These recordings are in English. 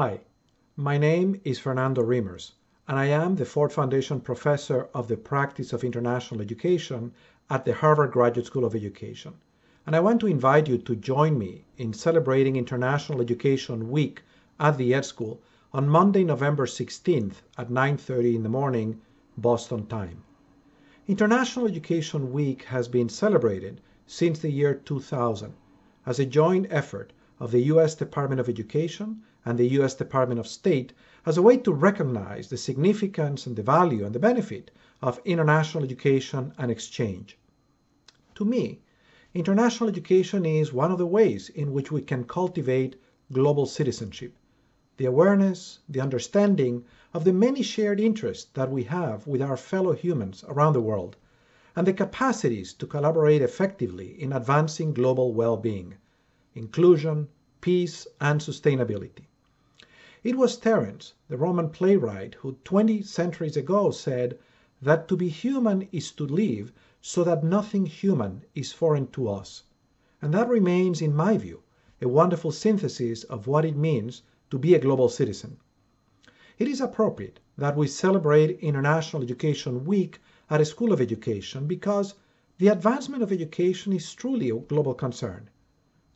Hi, my name is Fernando Reimers, and I am the Ford Foundation Professor of the Practice of International Education at the Harvard Graduate School of Education. And I want to invite you to join me in celebrating International Education Week at the Ed School on Monday, November 16th at 9:30 in the morning, Boston time. International Education Week has been celebrated since the year 2000 as a joint effort of the U.S. Department of Education and the U.S. Department of State as a way to recognize the significance and the value and the benefit of international education and exchange. To me, international education is one of the ways in which we can cultivate global citizenship, the awareness, the understanding of the many shared interests that we have with our fellow humans around the world, and the capacities to collaborate effectively in advancing global well-being, inclusion, peace, and sustainability. It was Terence, the Roman playwright, who 20 centuries ago said that to be human is to live so that nothing human is foreign to us. And that remains, in my view, a wonderful synthesis of what it means to be a global citizen. It is appropriate that we celebrate International Education Week at a School of Education because the advancement of education is truly a global concern.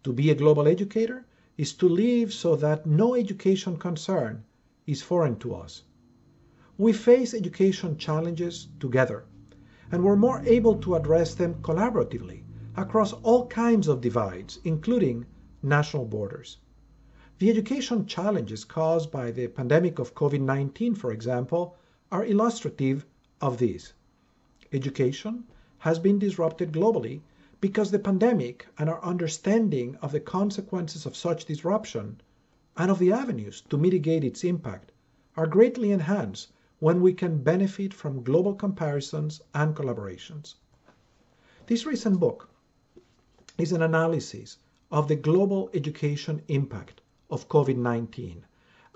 To be a global educator is to live so that no education concern is foreign to us. We face education challenges together, and we're more able to address them collaboratively across all kinds of divides, including national borders. The education challenges caused by the pandemic of COVID-19, for example, are illustrative of this. Education has been disrupted globally because the pandemic and our understanding of the consequences of such disruption and of the avenues to mitigate its impact are greatly enhanced when we can benefit from global comparisons and collaborations. This recent book is an analysis of the global education impact of COVID-19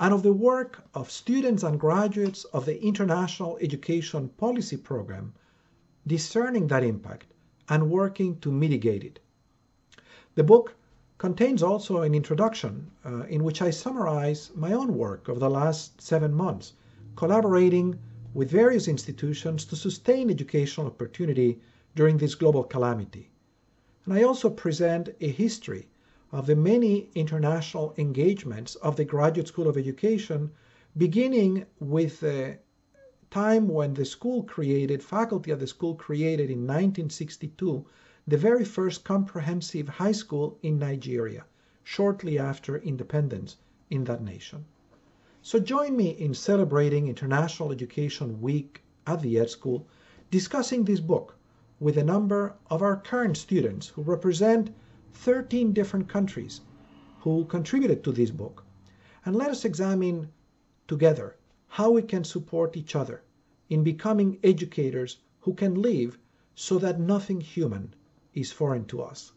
and of the work of students and graduates of the International Education Policy Program discerning that impact and working to mitigate it. The book contains also an introduction in which I summarize my own work over the last 7 months, collaborating with various institutions to sustain educational opportunity during this global calamity. And I also present a history of the many international engagements of the Graduate School of Education, beginning with the time when the faculty of the school created in 1962 the very first comprehensive high school in Nigeria, shortly after independence in that nation. So join me in celebrating International Education Week at the Ed School, discussing this book with a number of our current students who represent 13 different countries who contributed to this book. And let us examine together how we can support each other in becoming educators who can live so that nothing human is foreign to us.